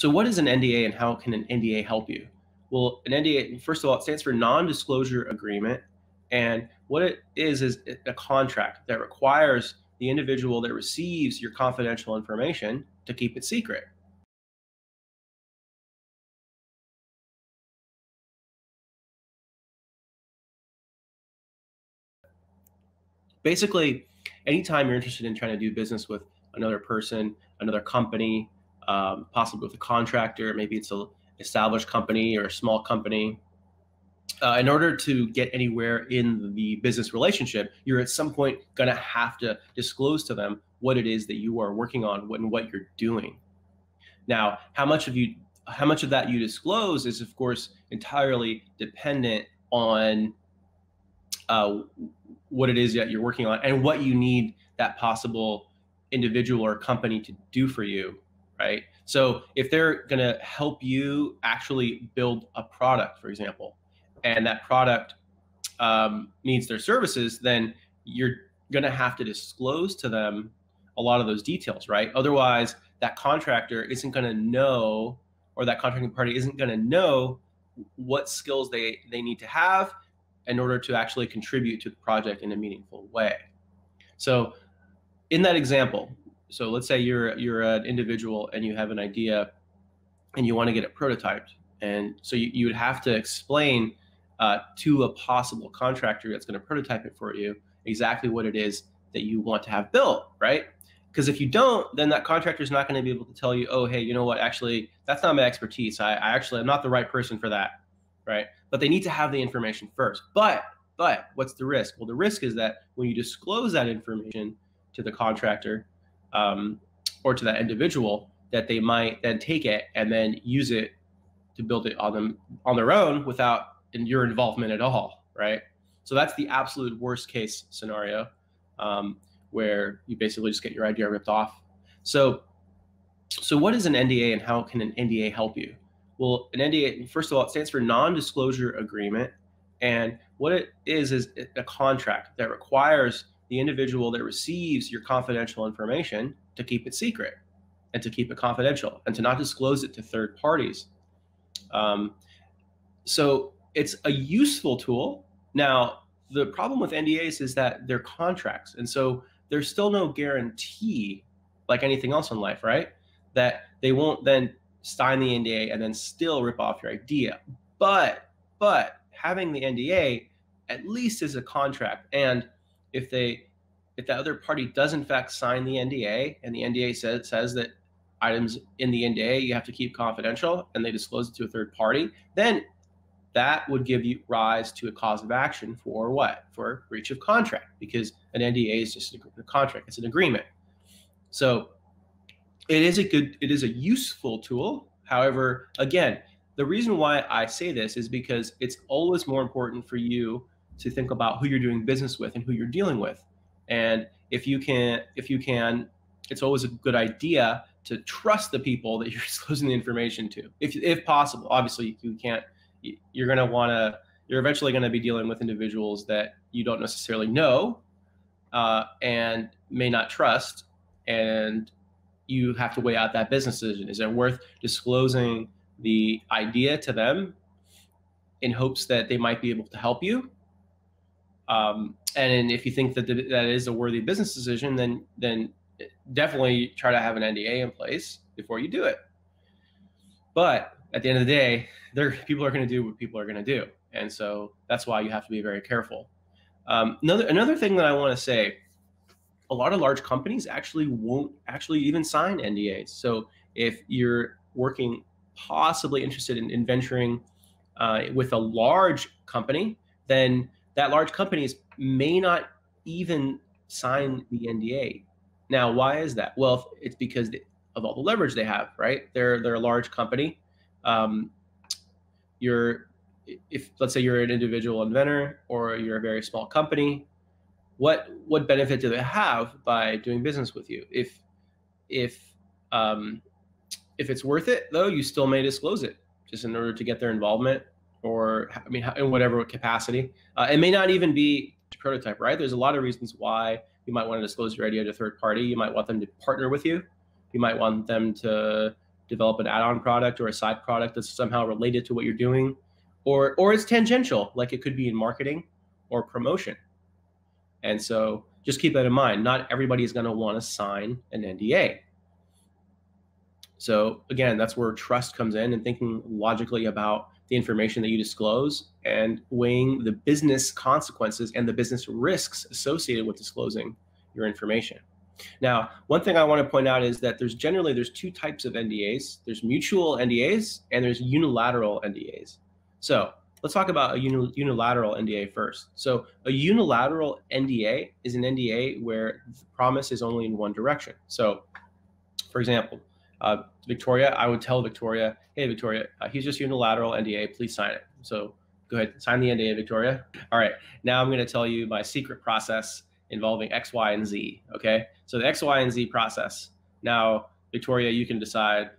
So what is an NDA and how can an NDA help you? Well, an NDA, first of all, it stands for non-disclosure agreement. And what it is a contract that requires the individual that receives your confidential information to keep it secret. Basically, anytime you're interested in trying to do business with another person, another company, possibly with a contractor, maybe it's an established company or a small company, in order to get anywhere in the business relationship, you're at some point going to have to disclose to them what it is that you are working on and what you're doing. Now, how much of that you disclose is, of course, entirely dependent on what it is that you're working on and what you need that possible individual or company to do for you, right? So if they're going to help you actually build a product, for example, and that product needs their services, then you're going to have to disclose to them a lot of those details, right? Otherwise, that contractor isn't going to know, or that contracting party isn't going to know what skills they need to have in order to actually contribute to the project in a meaningful way. So in that example, so let's say you're an individual and you have an idea and you want to get it prototyped. And so you would have to explain to a possible contractor that's going to prototype it for you exactly what it is that you want to have built, right? Because if you don't, then that contractor is not going to be able to tell you, oh, hey, you know what, actually, that's not my expertise. I'm not the right person for that, right? But they need to have the information first. But what's the risk? Well, the risk is that when you disclose that information to the contractor or to that individual, that they might then take it and then use it to build it on their own without your involvement at all, right? So that's the absolute worst case scenario, where you basically just get your idea ripped off. So what is an NDA and how can an NDA help you? Well, an NDA, first of all, it stands for non-disclosure agreement. And what it is a contract that requires the individual that receives your confidential information to keep it secret and to keep it confidential and to not disclose it to third parties. So it's a useful tool. Now, the problem with NDAs is that they're contracts. And so there's still no guarantee, like anything else in life, right? That they won't then sign the NDA and then still rip off your idea. But having the NDA at least is a contract. And if the other party does in fact sign the NDA and the NDA says that items in the NDA you have to keep confidential and they disclose it to a third party, then that would give you rise to a cause of action for what? For breach of contract, because an NDA is just a contract. It's an agreement. So it is a useful tool. However, again, the reason why I say this is because it's always more important for you to think about who you're doing business with and who you're dealing with. And if you can, it's always a good idea to trust the people that you're disclosing the information to, if possible. Obviously, you can't. You're eventually going to be dealing with individuals that you don't necessarily know and may not trust, and you have to weigh out that business decision. Is it worth disclosing the idea to them in hopes that they might be able to help you? And if you think that that is a worthy business decision, then definitely try to have an NDA in place before you do it. But at the end of the day, people are going to do what people are going to do. And so that's why you have to be very careful. Another thing that I want to say, a lot of large companies actually won't even sign NDAs. So if you're possibly interested in venturing with a large company, then that large companies may not even sign the NDA. Now, why is that? Well, it's because of all the leverage they have, right? They're a large company. If let's say you're an individual inventor or you're a very small company, what benefit do they have by doing business with you? If it's worth it, though, you still may disclose it just in order to get their involvement, or in whatever capacity. It may not even be to prototype, right? There's a lot of reasons why you might want to disclose your idea to a third party. You might want them to partner with you. You might want them to develop an add-on product or a side product that's somehow related to what you're doing, or it's tangential, like it could be in marketing or promotion. And so just keep that in mind. Not everybody is going to want to sign an NDA. So again, that's where trust comes in, and thinking logically about the information that you disclose and weighing the business consequences and the business risks associated with disclosing your information. Now, one thing I want to point out is that there's two types of NDAs. There's mutual NDAs and there's unilateral NDAs. So let's talk about a unilateral NDA first. So a unilateral NDA is an NDA where the promise is only in one direction. So for example, Victoria, I would tell Victoria, hey, Victoria, he's just unilateral NDA, please sign it. So go ahead, sign the NDA, Victoria. All right, now I'm going to tell you my secret process involving X, Y, and Z, okay? So the X, Y, and Z process. Now, Victoria, you can decide,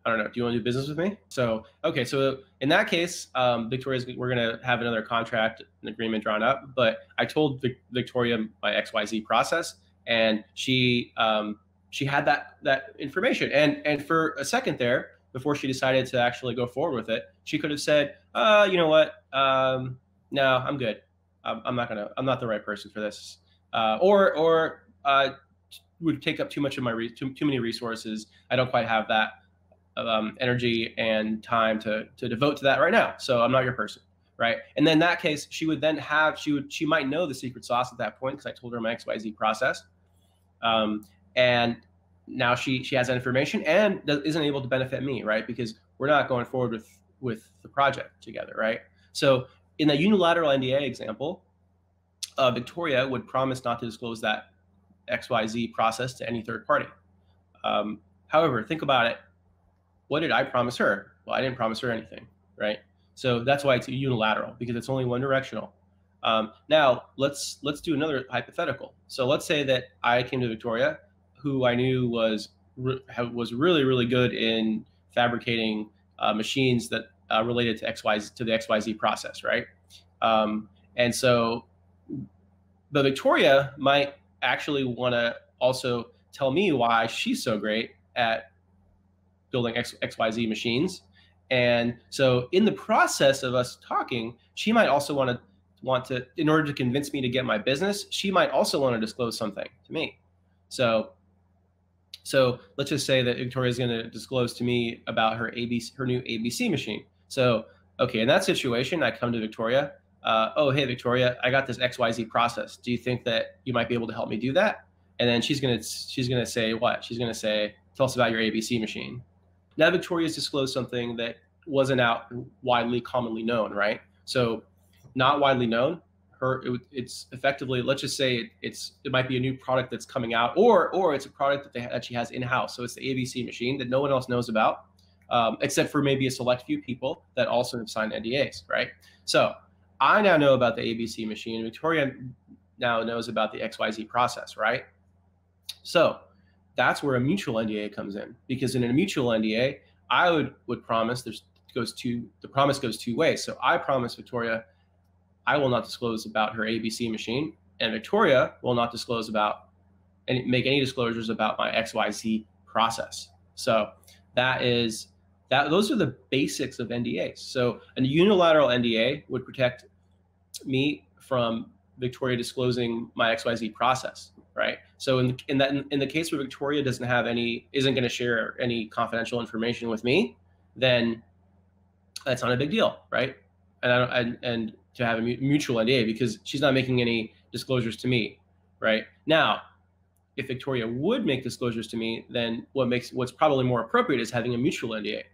I don't know, do you want to do business with me? So, okay, so in that case, we're going to have another contract and agreement drawn up, but I told Victoria my XYZ process, and she had that information. And for a second there, before she decided to actually go forward with it, she could have said, you know what? No, I'm good. I'm not the right person for this. Or would take up too much of my too many resources. I don't quite have that energy and time to devote to that right now. So I'm not your person, right? And then in that case, she might know the secret sauce at that point because I told her my XYZ process. And now she has that information and isn't able to benefit me, right? Because we're not going forward with the project together, right? So in the unilateral NDA example, Victoria would promise not to disclose that XYZ process to any third party. However, think about it. What did I promise her? Well, I didn't promise her anything, right? So that's why it's unilateral, because it's only one directional. Now let's do another hypothetical. So let's say that I came to Victoria, who I knew was really, really good in fabricating machines that related to the XYZ process, right? And so the Victoria might actually want to also tell me why she's so great at building XYZ machines. And so in the process of us talking, she might also want to, in order to convince me to get my business, she might also want to disclose something to me. So let's just say that Victoria is going to disclose to me about her new ABC machine. So, okay, in that situation, I come to Victoria. Oh, hey, Victoria, I got this XYZ process. Do you think that you might be able to help me do that? And then she's gonna say what? She's gonna say, tell us about your ABC machine. Now Victoria's disclosed something that wasn't out widely commonly known, right? So not widely known. It's effectively, let's just say it might be a new product that's coming out, or it's a product that she has in-house. So it's the ABC machine that no one else knows about, except for maybe a select few people that also have signed NDAs, right? So I now know about the ABC machine. Victoria now knows about the XYZ process, right? So that's where a mutual NDA comes in, because in a mutual NDA, I would promise the promise goes two ways. So I promise Victoria I will not disclose about her ABC machine, and Victoria will not disclose about and make any disclosures about my XYZ process. So those are the basics of NDAs. So a unilateral NDA would protect me from Victoria disclosing my XYZ process, right? So in the case where Victoria isn't going to share any confidential information with me, then that's not a big deal, right? And to have a mutual NDA, because she's not making any disclosures to me, right? Now, if Victoria would make disclosures to me, then what's probably more appropriate is having a mutual NDA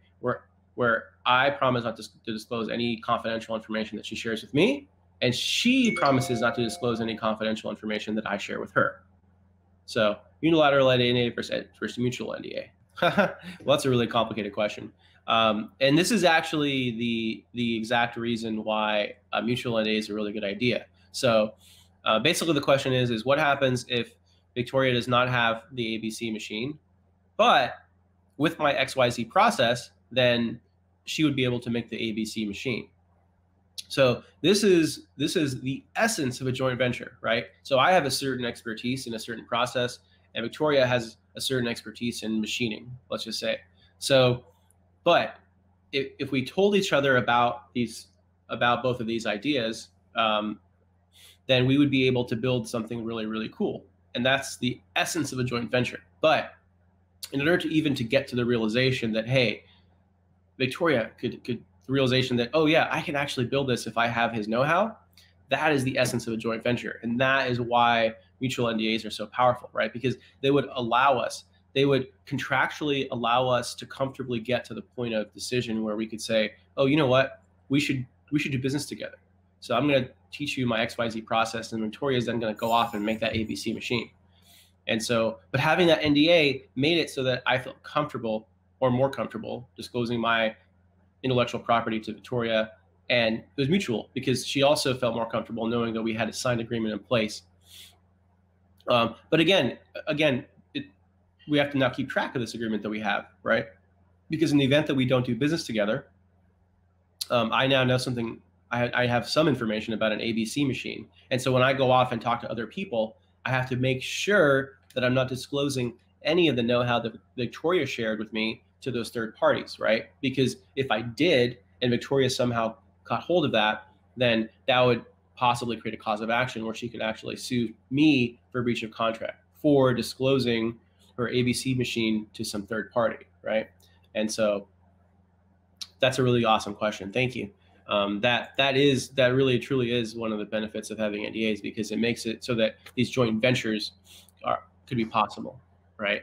where I promise not to disclose any confidential information that she shares with me, and she promises not to disclose any confidential information that I share with her. So unilateral NDA versus mutual NDA. Well, that's a really complicated question. And this is actually the exact reason why a mutual NDA is a really good idea. So basically the question is what happens if Victoria does not have the ABC machine, but with my XYZ process, then she would be able to make the ABC machine. So this is the essence of a joint venture, right? So I have a certain expertise in a certain process, and Victoria has a certain expertise in machining, let's just say. So, but if we told each other about both of these ideas, then we would be able to build something really, really cool. And that's the essence of a joint venture. But in order to even to get to the realization that, hey, Victoria could the realization that, oh yeah, I can actually build this if I have his know-how. That is the essence of a joint venture. And that is why mutual NDAs are so powerful, right? Because they would contractually allow us to comfortably get to the point of decision where we could say, oh, you know what, we should do business together. So I'm going to teach you my XYZ process, and Victoria is then going to go off and make that ABC machine. And so, but having that NDA made it so that I felt comfortable, or more comfortable, disclosing my intellectual property to Victoria, and it was mutual because she also felt more comfortable knowing that we had a signed agreement in place. But again, we have to now keep track of this agreement that we have, right? Because in the event that we don't do business together, I now know something. I have some information about an ABC machine, and so when I go off and talk to other people, I have to make sure that I'm not disclosing any of the know-how that Victoria shared with me to those third parties, right? Because if I did, and Victoria somehow got hold of that, then that would possibly create a cause of action where she could actually sue me for breach of contract for disclosing her ABC machine to some third party, right? And so that's a really awesome question. Thank you. That really truly is one of the benefits of having NDAs, because it makes it so that these joint ventures could be possible, right?